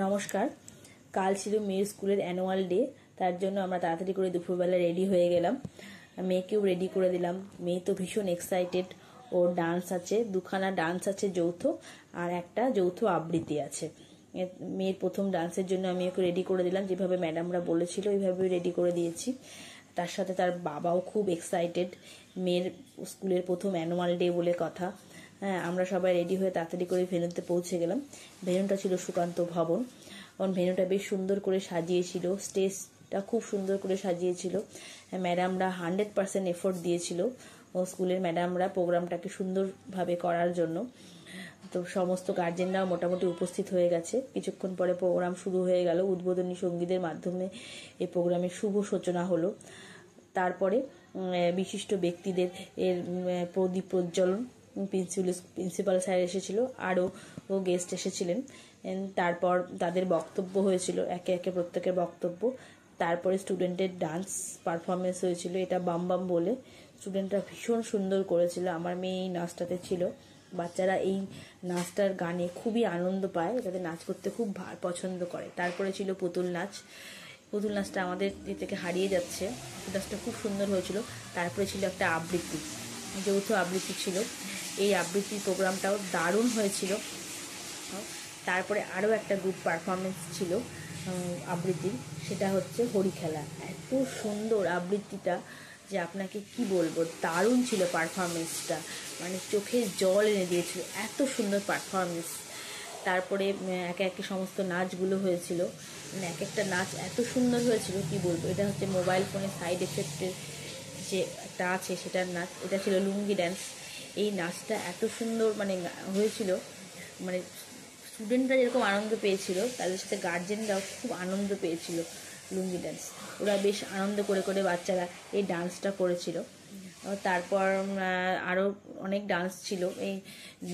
নমস্কার। কাল ছিল মেয়ের স্কুলের অ্যানুয়াল ডে, তার জন্য আমরা তাড়াতাড়ি করে দুপুরবেলা রেডি হয়ে গেলাম। মেয়েকেও রেডি করে দিলাম। মেয়ে তো ভীষণ এক্সাইটেড। ওর ডান্স আছে, দুখানা ডান্স আছে যৌথ, আর একটা যৌথ আবৃত্তি আছে। মেয়ের প্রথম ডান্সের জন্য আমি ওকে রেডি করে দিলাম, যেভাবে ম্যাডামরা বলেছিল ওইভাবে রেডি করে দিয়েছি। তার সাথে তার বাবাও খুব এক্সাইটেড, মেয়ের স্কুলের প্রথম অ্যানুয়াল ডে বলে কথা। হ্যাঁ, আমরা সবাই রেডি হয়ে তাড়াতাড়ি করে ভেন্যুতে পৌঁছে গেলাম। ভেন্যুটা ছিল সুকান্ত ভবন। ভেন্যুটা বেশ সুন্দর করে সাজিয়েছিল, স্টেজটা খুব সুন্দর করে সাজিয়েছিল। ম্যাডামরা 100% এফোর্ট দিয়েছিল ও স্কুলের ম্যাডামরা প্রোগ্রামটাকে সুন্দরভাবে করার জন্য। তো সমস্ত গার্জেনরাও মোটামুটি উপস্থিত হয়ে গেছে। কিছুক্ষণ পরে প্রোগ্রাম শুরু হয়ে গেল। উদ্বোধনী সঙ্গীতের মাধ্যমে এই প্রোগ্রামের শুভ সূচনা হলো। তারপরে বিশিষ্ট ব্যক্তিদের এর প্রদীপ প্রজ্বলন, প্রিন্সিপাল স্যার এসেছিল, আরও গেস্ট এসেছিলেন। তারপর তাদের বক্তব্য হয়েছিল, একে একে প্রত্যেকের বক্তব্য। তারপরে স্টুডেন্টের ডান্স পারফরমেন্স হয়েছিল, এটা বাম বাম বলে। স্টুডেন্টরা ভীষণ সুন্দর করেছিল। আমার মেয়ে এই নাচটাতে ছিল। বাচ্চারা এই নাচটার গানে খুবই আনন্দ পায়, তাদের নাচ করতে খুব পছন্দ করে। তারপরে ছিল পুতুল নাচ। পুতুল নাচটা আমাদের থেকে হারিয়ে যাচ্ছে, নাচটা খুব সুন্দর হয়েছিল। তারপরে ছিল একটা আবৃত্তি, যৌথ আবৃত্তি ছিল। এই আবৃত্তির প্রোগ্রামটাও দারুণ হয়েছিল। তারপরে আরও একটা গ্রুপ পারফরমেন্স ছিল আবৃত্তির, সেটা হচ্ছে হরিখেলা। এত সুন্দর আবৃত্তিটা যে আপনাকে কি বলবো, দারুণ ছিল পারফরমেন্সটা, মানে চোখে জল এনে দিয়েছিল, এত সুন্দর পারফরমেন্স। তারপরে একে একে সমস্ত নাচগুলো হয়েছিল, মানে এক একটা নাচ এত সুন্দর হয়েছিল কি বলবো। এটা হচ্ছে মোবাইল ফোনের সাইড এফেক্টের যে একটা আছে সেটার নাচ। এটা ছিল লুঙ্গি ড্যান্স। এই নাচটা এত সুন্দর মানে হয়েছিল, মানে স্টুডেন্টরা যেরকম আনন্দ পেয়েছিল তাদের সাথে গার্জেনরাও খুব আনন্দ পেয়েছিল। লুঙ্গি ডান্স ওরা বেশ আনন্দ করে করে বাচ্চারা এই ডান্সটা করেছিল। তারপর আরও অনেক ডান্স ছিল, এই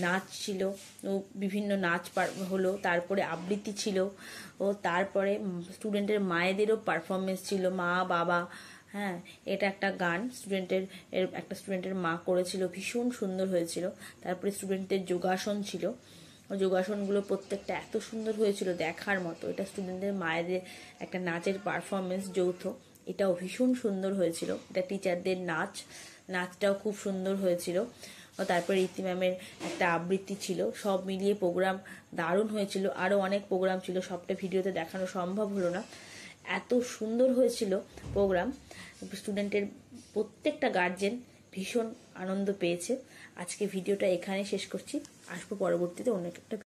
নাচ ছিল, ও বিভিন্ন নাচ হলো। তারপরে আবৃত্তি ছিল, ও তারপরে স্টুডেন্টের মায়েদেরও পারফরমেন্স ছিল, মা বাবা। হ্যাঁ, এটা একটা গান একটা স্টুডেন্টের মা করেছিল, ভীষণ সুন্দর হয়েছিল। তারপরে স্টুডেন্টদের যোগাসন ছিল, যোগাসনগুলো প্রত্যেকটা এত সুন্দর হয়েছিল, দেখার মতো। এটা স্টুডেন্টদের মায়েদের একটা নাচের পারফরমেন্স যৌথ, এটাও ভীষণ সুন্দর হয়েছিল। এটা টিচারদের নাচটাও খুব সুন্দর হয়েছিল। তারপরে রীতি ম্যামের একটা আবৃত্তি ছিল। সব মিলিয়ে প্রোগ্রাম দারুণ হয়েছিল। আরও অনেক প্রোগ্রাম ছিল, সবটা ভিডিওতে দেখানো সম্ভব হলো না। এত সুন্দর হয়েছিল প্রোগ্রাম। স্টুডেন্টের প্রত্যেকটা গার্জেন ভীষণ আনন্দ পেয়েছে। আজকে ভিডিওটা এখানে শেষ করছি, আসবো পরবর্তীতে অন্য একটা